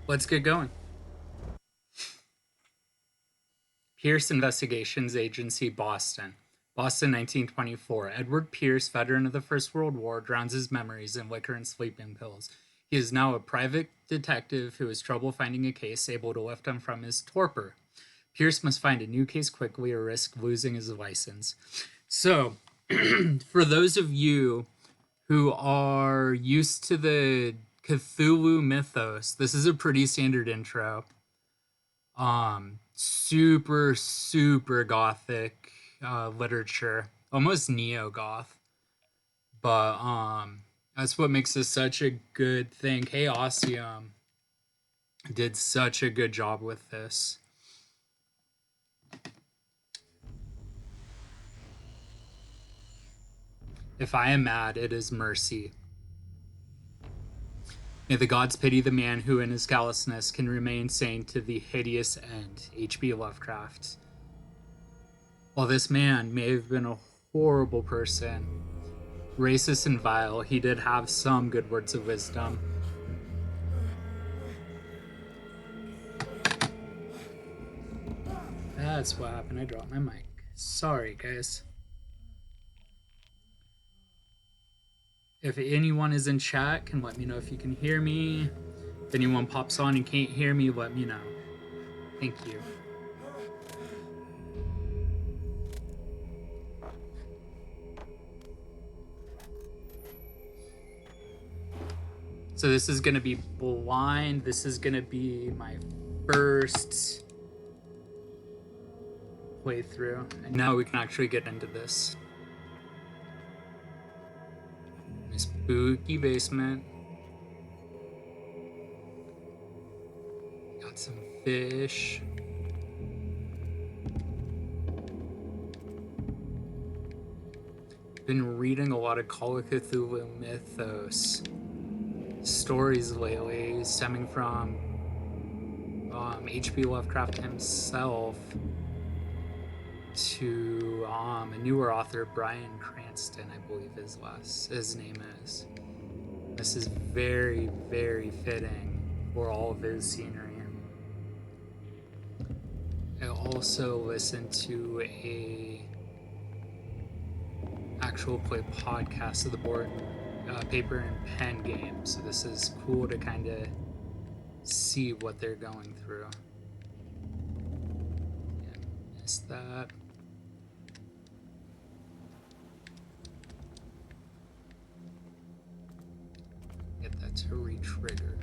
Let's get going. Pierce Investigations Agency, Boston. Boston, 1924. Edward Pierce, veteran of the First World War, drowns his memories in liquor and sleeping pills. He is now a private detective who has trouble finding a case able to lift him from his torpor. Pierce must find a new case quickly or risk losing his license. So, for those of you who are used to the Cthulhu mythos, this is a pretty standard intro. Super gothic literature, almost neo-goth, but that's what makes this such a good thing. Chaosium did such a good job with this. If I am mad, it is mercy. May the gods pity the man who in his callousness can remain sane to the hideous end. H.P. Lovecraft. While this man may have been a horrible person, racist and vile, he did have some good words of wisdom. That's what happened. I dropped my mic. Sorry, guys. If anyone is in chat, can let me know if you can hear me. If anyone pops on and can't hear me, let me know. Thank you. So this is going to be blind. This is going to be my first playthrough. And now we can actually get into this. My spooky basement. Got some fish. Been reading a lot of Call of Cthulhu mythos stories lately, stemming from H.P. Lovecraft himself to a newer author, Bryan Cranston, I believe his name is. This is very fitting for all of his scenery. I also listened to a actual play podcast of the board paper and pen game, so this is cool to kind of see what they're going through. Yeah, missed that. Get that to re-trigger.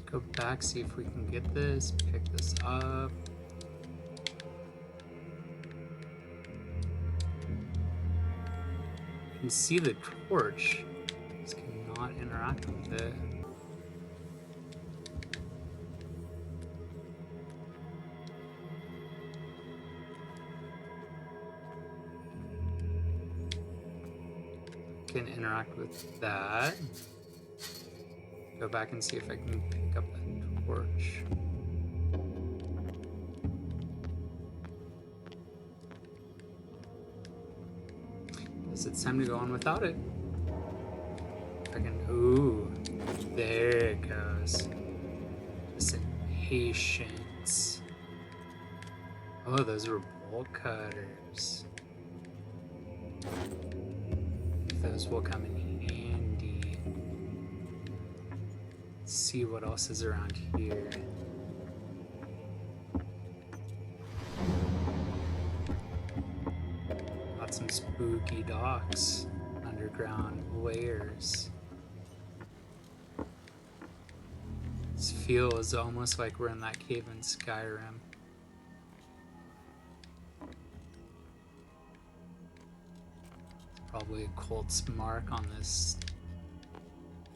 Go back, see if we can get this, pick this up. You can see the torch. Just cannot interact with it. Can interact with that. Go back and see if I can pick up that torch. Guess it's time to go on without it. Ooh, there it goes. Listen, patience. Oh, those were bolt cutters. Those will come in handy. Let's see what else is around here. Got some spooky docks, underground layers. This feels almost like we're in that cave in Skyrim. Probably a Colt's mark on this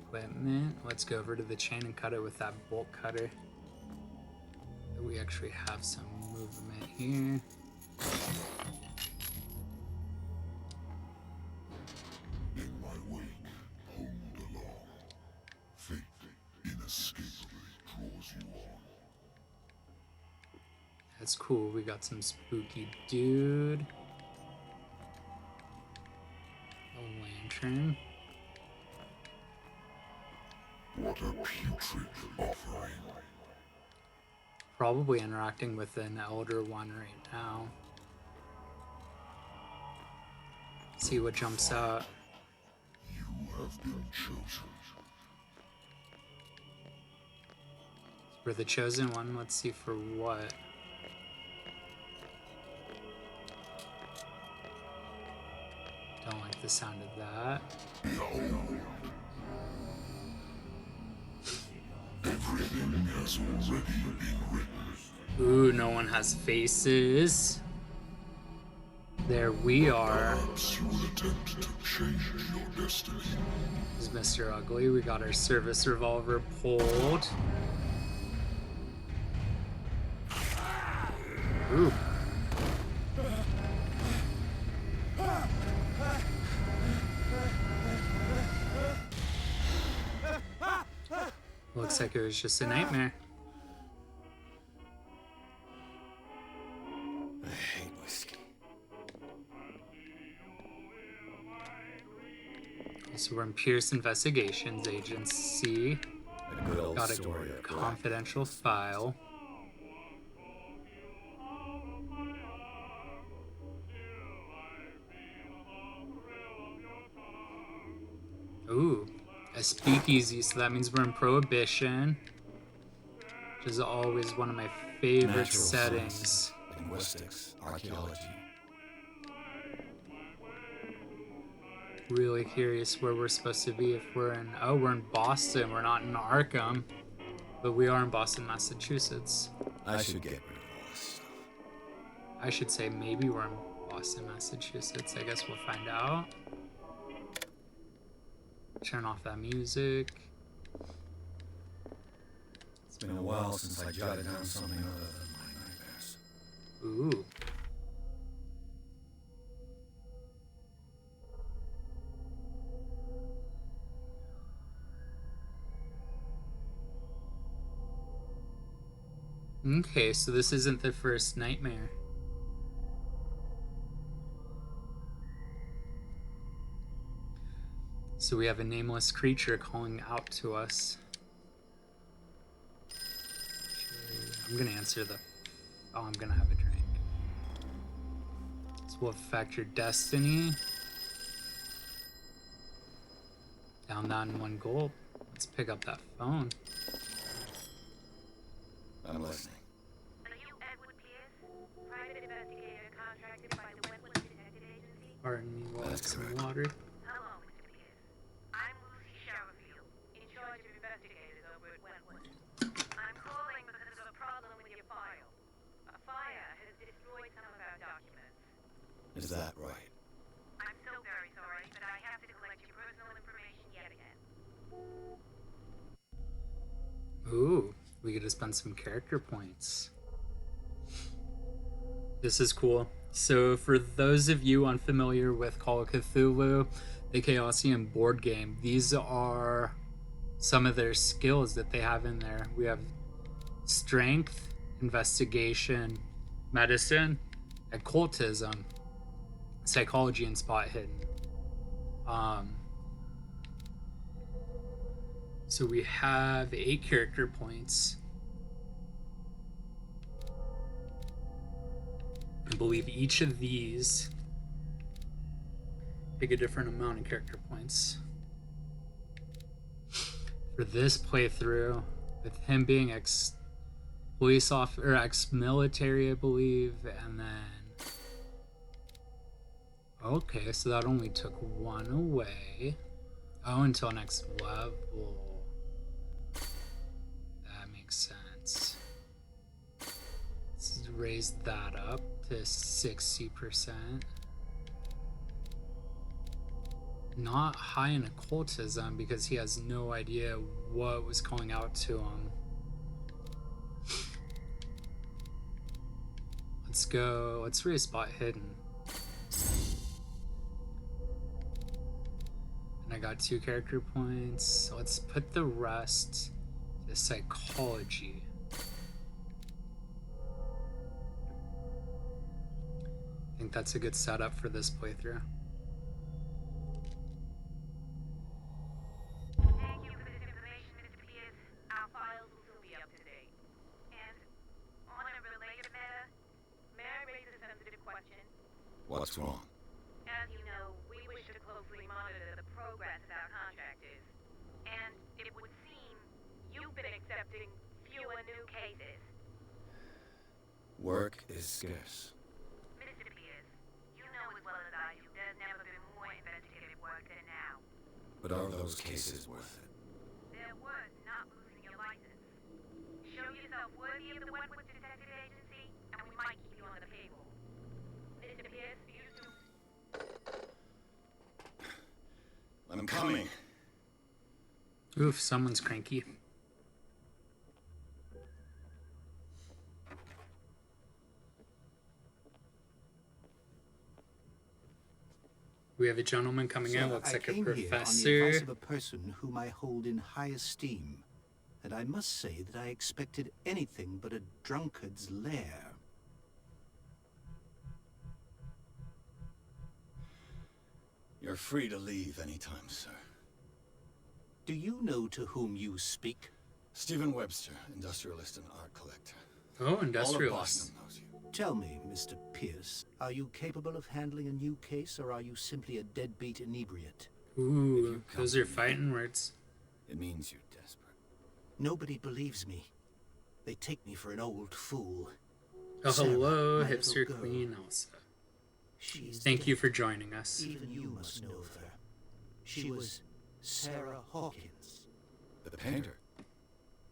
equipment. Let's go over to the chain and cut it with that bolt cutter. We actually have some movement here. In my wake, hold along. Fate inescapably draws you on. That's cool. We got some spooky dude. A lantern. What a putrid offering. Probably interacting with an elder one right now. See what jumps out. You have been chosen. For the chosen one, let's see for what. Don't like the sound of that. Behold. Everything has already been written. Ooh, no one has faces. There we are. Perhaps you will attempt to change your destiny. This is Mr. Ugly. We got our service revolver pulled. Ooh. Looks like it was just a nightmare. I hate whiskey. So we're in Pierce Investigations Agency. A good old Got a story of confidential file. Ooh, a speakeasy, so that means we're in Prohibition, which is always one of my favorite natural settings. science, linguistics, archaeology. Really curious where we're supposed to be if we're in... Oh, we're in Boston. We're not in Arkham, but we are in Boston, Massachusetts. I should get rid of all this stuff. I should say maybe we're in Boston, Massachusetts. I guess we'll find out. Turn off that music. It's been a while since I jotted down something other than my nightmares. Ooh. Okay, so this isn't the first nightmare. So we have a nameless creature calling out to us. I'm gonna answer the... Oh, I'm gonna have a drink. This will affect your destiny. Down that in one gulp. Let's pick up that phone. I'm listening. Are you Edward Pierce, private investigator contracted by the Wentworth Detective Agency? Pardon me while I have That's some correct. water. Hello, Mr. Pierce. I'm Lucy Sherrifield, in charge of investigators over at Wentworth. I'm calling because of a problem with your file. A fire has destroyed some of our documents. Is that right? I'm so very sorry, but I have to collect your personal information yet again. Ooh, we get to spend some character points. This is cool. So for those of you unfamiliar with Call of Cthulhu, the Chaosium board game, these are some of their skills that they have in there. We have strength, investigation, medicine, occultism, psychology, and spot hidden. So we have 8 character points. I believe each of these take a different amount of character points. For this playthrough, with him being ex-police officer, or ex-military, I believe, and then... Okay, so that only took 1 away. Oh, until next level. That makes sense. Let's raise that up to 60%. Not high in occultism because he has no idea what was calling out to him. Let's go. Let's raise spot hidden. And I got 2 character points. So let's put the rest to psychology. think that's a good setup for this playthrough. Thank you for this information, Mr. Pierce. Our files will soon be up to date. And on a related matter, may I raise a sensitive question? What's wrong? As you know, we wish to closely monitor the progress of our contractors. And it would seem you've been accepting fewer new cases. Work is scarce. Mr. Pierce, you know as well as I do there's never been more investigative work than now. But are those cases worth it? They're worth not losing your license. Show yourself worthy of the Wentworth Detective Agency, and we might keep you on the payroll. Mr. Pierce, you too. I'm coming. Oof, someone's cranky. We have a gentleman coming in, looks like a I came here on the professor. advice of a person whom I hold in high esteem, and I must say that I expected anything but a drunkard's lair. You're free to leave anytime, sir. Do you know to whom you speak? Stephen Webster, industrialist and art collector. Oh, All of industrialist. Boston knows you. Tell me, Mr. Pierce, are you capable of handling a new case, or are you simply a deadbeat inebriate? Ooh, those are fighting words. It means you're desperate. Nobody believes me. They take me for an old fool. Oh, Sarah, hello, my hipster little girl. queen Elsa. She's Thank you dead. for joining us. Even you must know of her. She was Sarah Hawkins. The painter?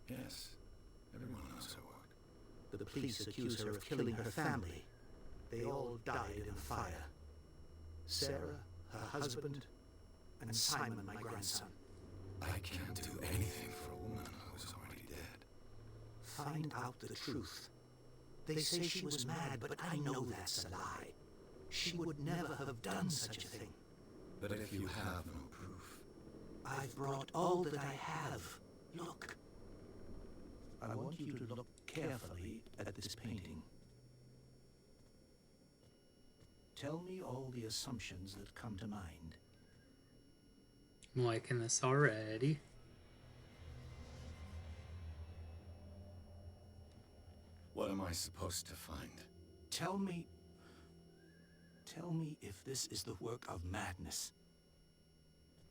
Yes. Everyone knows her work. The police accuse her of killing her family. They all died in a fire. Sarah, her husband, and Simon, my grandson. I can't do anything for a woman who's already dead. Find out the truth. They say she was mad, but I know that's a lie. She would never have done such a thing. But if you have no proof, I've brought all that I have. Look. I want you to look carefully at this painting. Tell me all the assumptions that come to mind. I'm liking this already. what am I supposed to find? Tell me if this is the work of madness.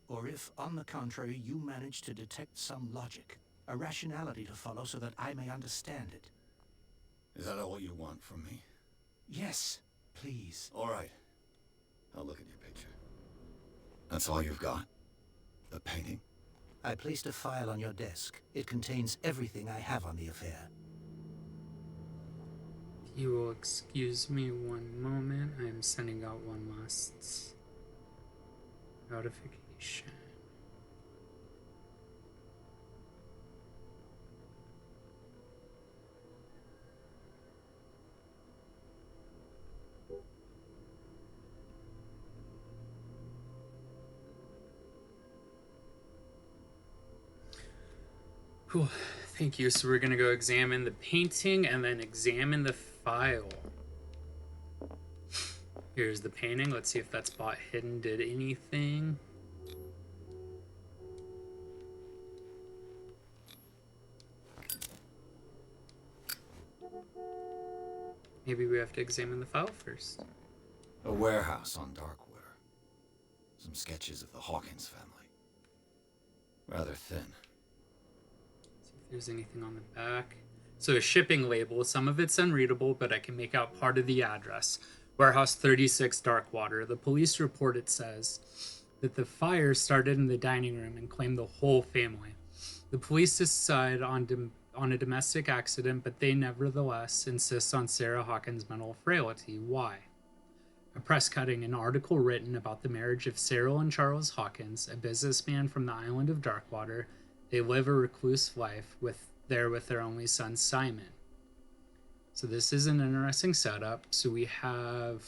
Or if, on the contrary, you manage to detect some logic, a rationality to follow so that I may understand it. Is that all you want from me? Yes, please. All right. I'll look at your picture. That's all you've got? The painting? I placed a file on your desk. It contains everything I have on the affair. If you will excuse me one moment, I am sending out one last notification. Cool, thank you. So we're gonna go examine the painting and then examine the file. Here's the painting. Let's see if that spot hidden did anything. Maybe we have to examine the file first. A warehouse on Darkwater. Some sketches of the Hawkins family. Rather thin. See if there's anything on the back. So a shipping label. Some of it's unreadable, but I can make out part of the address. Warehouse 36 Darkwater. The police report, it says that the fire started in the dining room and claimed the whole family. The police decide on a domestic accident, but they nevertheless insist on Sarah Hawkins' mental frailty. Why? A press cutting, an article written about the marriage of Cyril and Charles Hawkins, a businessman from the island of Darkwater. They live a recluse life with their only son, Simon. So this is an interesting setup. So we have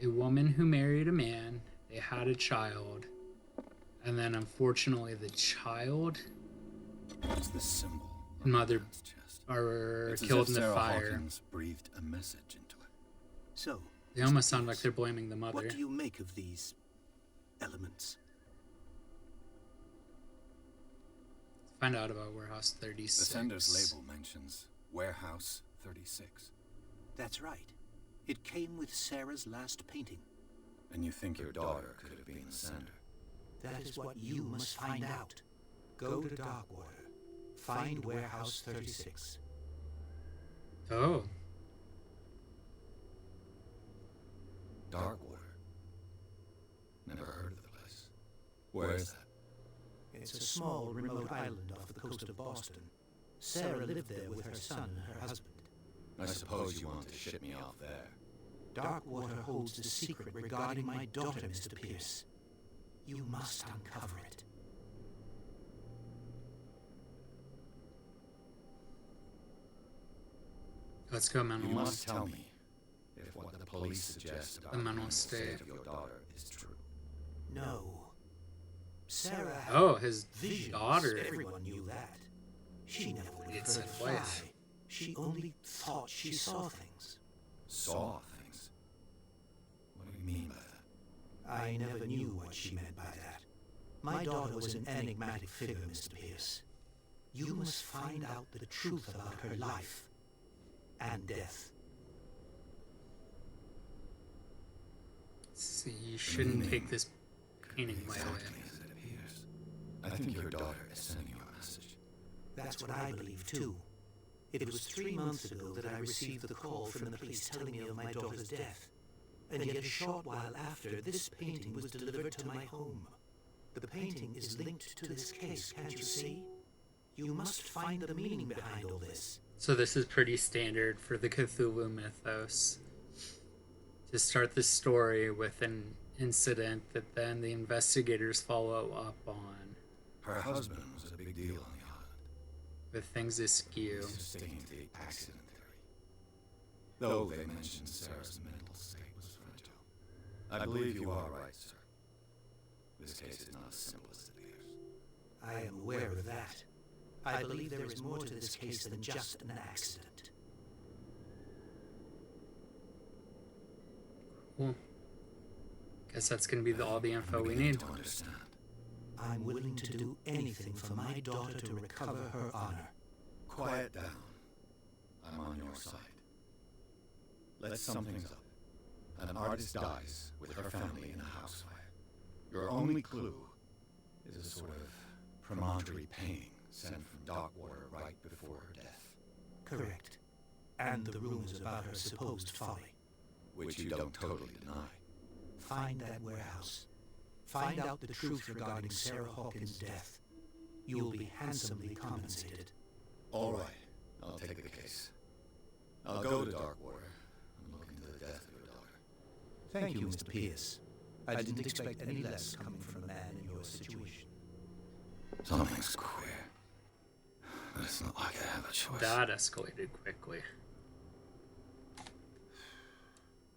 a woman who married a man. They had a child. And then unfortunately the child What's the symbol? and mother Man's chest. are It's as killed if in the Sarah fire. Hawkins breathed a message into it. So, They Mr. almost sound like Pierce, they're blaming the mother. what do you make of these elements? Find out about Warehouse 36. The sender's label mentions Warehouse 36. That's right. It came with Sarah's last painting. And you think your daughter could have been the sender? That is what you must find out. Go to Darkwater. Find Warehouse 36. Oh, Darkwater. Never heard of the place. Where is that? It's a small, remote island off the coast of Boston. Sarah lived there with her son and her husband. I suppose you want to ship me off there. Darkwater holds a secret regarding my daughter, Mr. Pierce. You must uncover it. let's go, You mental. must tell me if what the police suggest about The mental the state. of your daughter is true. No. Sarah had Oh, his visions. daughter. Everyone knew that. She never would have It's heard a a fly. wife. She only thought she saw things. Saw things? What do you mean by that? I never knew what she meant by that. My daughter was an enigmatic figure, Mr. Pierce. You must find out the truth about her life and death. See, you shouldn't take this painting lightly. Exactly as it appears. I think your daughter is sending you a message. That's what I believe, too. It was 3 months ago that I received the call from the police telling me of my daughter's death. And yet a short while after, this painting was delivered to my home. The painting is linked to this case, can't you see? You must find the meaning behind all this. So this is pretty standard for the Cthulhu mythos. To start the story with an incident that then the investigators follow up on Her husband was a big deal on the island. with things askew. He sustained the accident theory. Though they mentioned Sarah's mental state was fragile. I believe you are right, sir. This case is not as simple as it appears. I am aware of that. I believe there is more to this case than just an accident. Cool. Guess that's gonna be all the info I'm we beginning need. to understand. I'm willing to do anything for my daughter to recover her honor. Quiet down. I'm on your side. Let's sum things up. An artist dies with her family in a house fire. Your only clue is a sort of promontory painting sent from Darkwater right before her death, Correct. And the rumors about her supposed folly. which you don't totally deny. Find that warehouse. Find out the truth regarding Sarah Hawkins' death. You'll be handsomely compensated. All right, I'll take the case. I'll go to Darkwater and look into the death of your daughter. Thank you, Mr. Pierce. I didn't expect any less coming from a man in your situation. Something's queer. But it's not like I have a choice. That escalated quickly.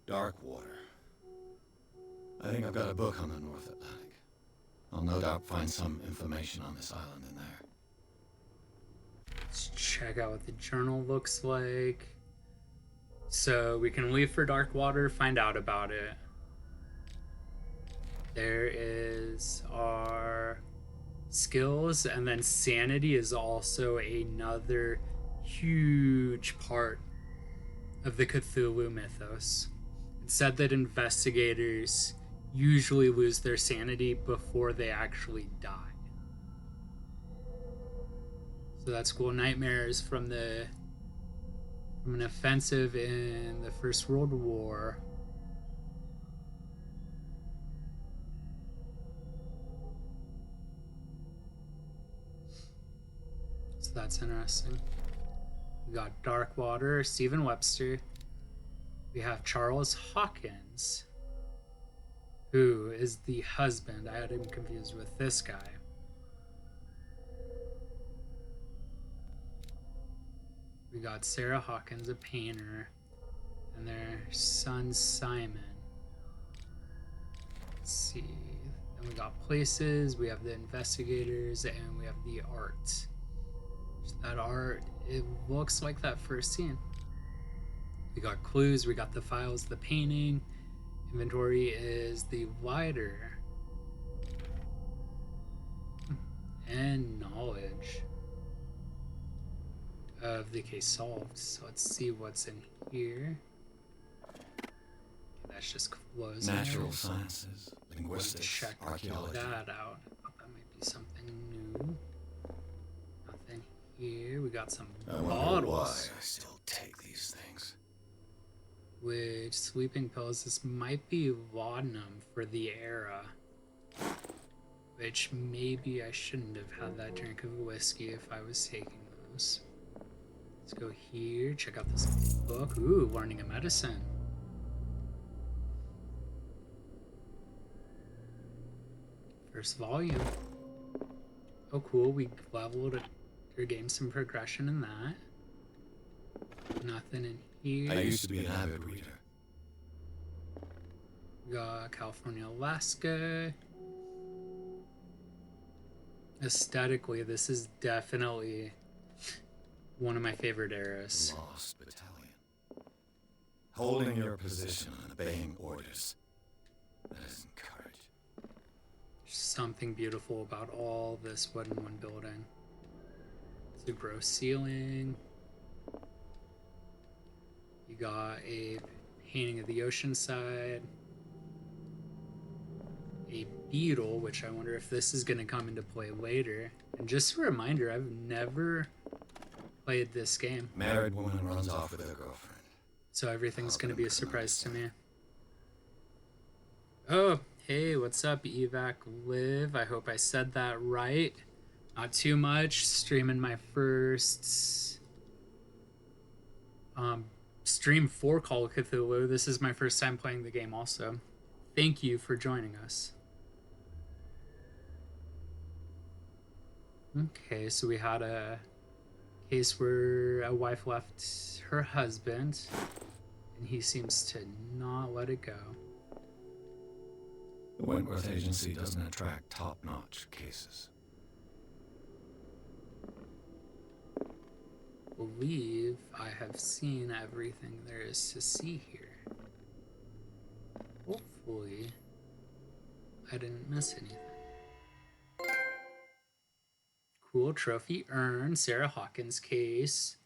Darkwater. I think I've got a book on the North Atlantic. I'll no doubt find some information on this island in there. Let's check out what the journal looks like. So we can leave for Darkwater, find out about it. There is our skills, and then Sanity is also another huge part of the Cthulhu mythos. It's said that investigators usually lose their sanity before they actually die. So that's cool. Nightmares from an offensive in the First World War. So that's interesting. We got Darkwater, Stephen Webster. We have Charles Hawkins, who is the husband. I had him confused with this guy. We got Sarah Hawkins, a painter, and their son Simon. Let's see. Then we got places, we have the investigators, and we have the art. That art, it looks like that first scene. We got clues, we got the files, the painting. Inventory is the lighter. And knowledge of the case solved. So let's see what's in here. That's just closing. Natural sciences, linguistics, Check archaeology. that out. That might be something new. Nothing here. We got some I wonder bottles. why I still take these things. Which sleeping pills? This might be laudanum for the era. Which maybe I shouldn't have had that drink of whiskey if I was taking those. Let's go here. Check out this book. Ooh, Learning a Medicine. First volume. Oh, cool. We leveled it or gained some progression in that. Nothing in here. I used to be an avid reader. We got California, Alaska. Aesthetically, this is definitely one of my favorite eras. Lost battalion. Holding your position and obeying orders. That isn't courage. Something beautiful about all this wood in one building. It's a gross ceiling. You got a painting of the ocean side. A beetle, which I wonder if this is going to come into play later. And just a reminder, I've never played this game, Married woman runs off with her girlfriend. so everything's going to be a surprise to me. Oh, hey, what's up, Evac Live? I hope I said that right. Not too much. Streaming my first stream for Call of Cthulhu. This is my first time playing the game also. Thank you for joining us. Okay, so we had a case where a wife left her husband, and he seems to not let it go. The Wentworth Agency doesn't attract top-notch cases. Believe I have seen everything there is to see here. Hopefully, I didn't miss anything. Cool trophy urn, Sarah Hawkins case.